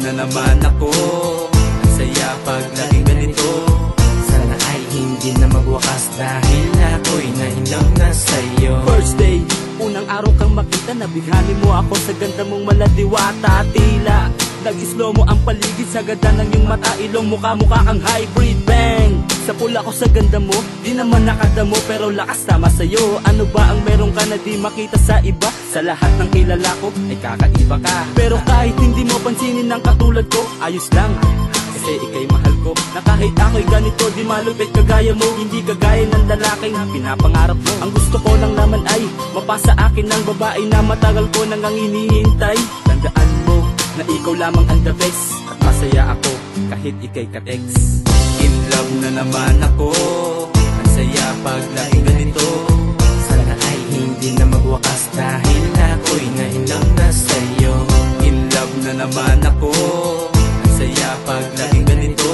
na naman ako. Ang saya pag laging ganito. Sana ay hindi na magwakas dahil ako'y na-in-love na sa'yo. First day, unang araw kang makita, nabighani mo ako sa ganda mong maladiwata. Tila nag-slow mo ang paligid sa ganda ng iyong mata. Ilong mukha kang hybrid bang. Sa pula ko sa ganda mo, di naman nakadamo pero lakas tama sa'yo. Ano ba ang meron ka na di makita sa iba? Sa lahat ng kilala ko ay kakaiba ka. Pero kahit hindi mo pansinin ng katulad ko, ayos lang kasi ika'y mahal ko. Na kahit ako'y ganito, di malupit kagaya mo. Hindi kagaya ng lalaking pinapangarap mo. Ang gusto ko lang naman ay mapasa akin ng babae na matagal ko nang hinihintay. Tandaan mo na ikaw lamang ang the best, at masaya ako kahit ika'y ka-text. In love na naman ako. Ang saya pag laging ganito. Sana ay hindi na magwakas dahil ako'y na-in-love na sa'yo. In love na naman ako. Ang saya pag laging ganito.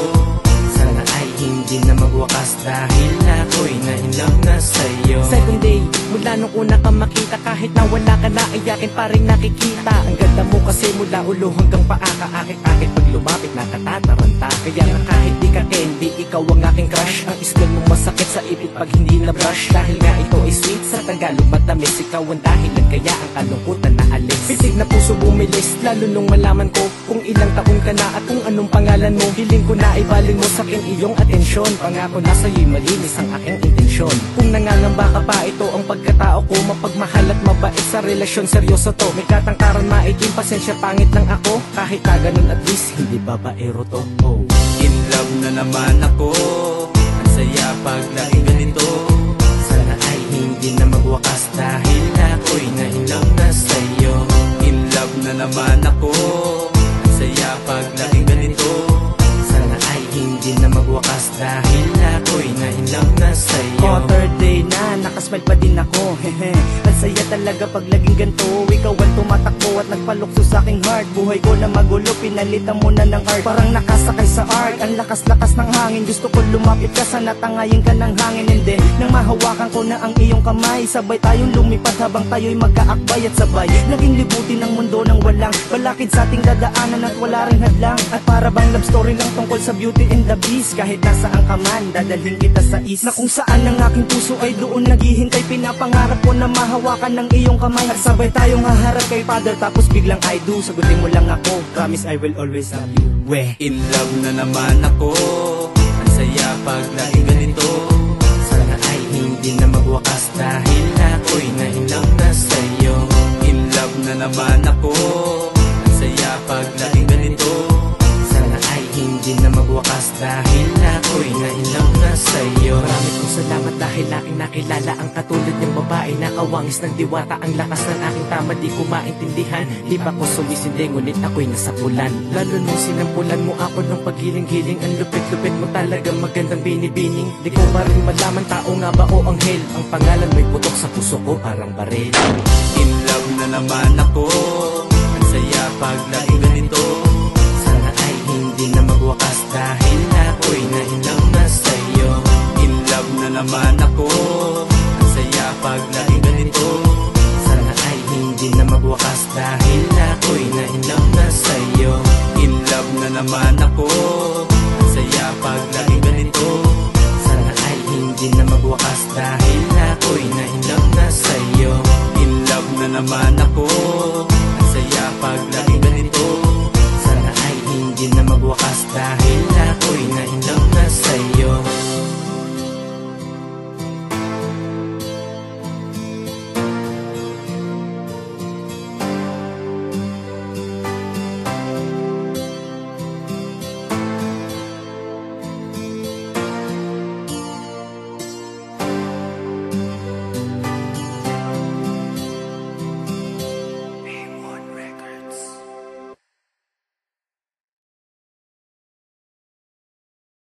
Sana ay hindi na magwakas dahil ako'y na-in-love na sa'yo. Second day, mula nung una kang makita, kahit na wala ka na ay akin pa rin nakikita. Ang ganda mo kasi mula ulo hanggang paa ka, akit-akit pag lumapit nakatataranta. Kaya nga kahit di ka candy, ikaw ang aking crush. Ang isgal mong masakit sa ipit pag hindi na brush. Dahil nga ito ay sweet, sa Tagalog matamis. Ikaw ang dahilan kaya ang kalungkutan na alis. Pitig na puso bumilis, lalo nung malaman ko kung ilang taon ka na at kung anong pangalan mo. Hiling ko na ibaling mo sa'kin iyong atensyon. Pangako na sa'yo'y malinis ang aking intensyon. Kung nangangamba ka pa, ito ang pagkatao ko. Mapagmahal at mabait sa relasyon, seryoso to. May katangkaran maitim, pasensya pangit lang ako. Kahit na ganun at least, hindi babaero to. Oh. In love na naman ako. Ang saya pag laging ganito. Sana ay hindi na magwakas dahil ako'y na-in-love na sa'yo. In love na naman ako. Ang saya pag laging ganito. Sana ay hindi na magwakas dahil ako'y na-in-love na sa'yo. Third day na, nakasmile pa din ako. Ang saya talaga pag laging ganito. Ikaw ang tumatakbo at nagpalukso sa aking heart. Buhay ko na magulo, pinalitan mo na ng art. Parang nakasakay sa ark, ang lakas-lakas ng hangin. Gusto ko lumapit ka, sana tangayin ka ng hangin. And then, nang mahawakan ko na ang iyong kamay, sabay tayong lumipad habang tayo'y magkaakbay at sabay naging libutin ng mundo ng walang balakid sa ating dadaanan at wala ring hadlang. At para bang love story lang tungkol sa beauty and the beast. Kahit nasaan ka man, dadalhin kita sa east, na kung saan ang aking puso ay doon naghihintay. Pinapangarap ko na mahawakan ng iyong kamay at sabay tayong haharap kay Father. Tapos biglang I do, sagutin mo lang ako, promise I will always love you. In love na naman ako. Ang saya pag laging ganito. Sana ay hindi na magwakas dahil ako'y na-in-love na sa'yo. In love na naman ako. Ang saya pag laging ganito. Sana ay hindi na magwakas dahil ako'y na-in-love na sa'yo. Marami kong salamat dahil aking nakilala ang katulad ng babae na kawangis ng diwata. Ang lakas ng aking tama di ko maintindihan. Di ba ko sumisindi ngunit ako'y nasapulan. Lalo nung sinampulan mo ako ng paghiling-hiling. Ang lupit-lupit mo talagang magandang binibining. Di ko pa rin malaman tao nga ba o anghel. Ang pangalan mo'y putok sa puso ko parang baril. In love na naman ako. Ang saya pag laging ganito. Sana ay hindi na magwakas dahil ako'y na-in-love na sa'yo. In love na naman ako. Ang saya pag laging ganito. Sana ay hindi na magwakas dahil ako'y na-in-love na sa'yo. In love na naman ako.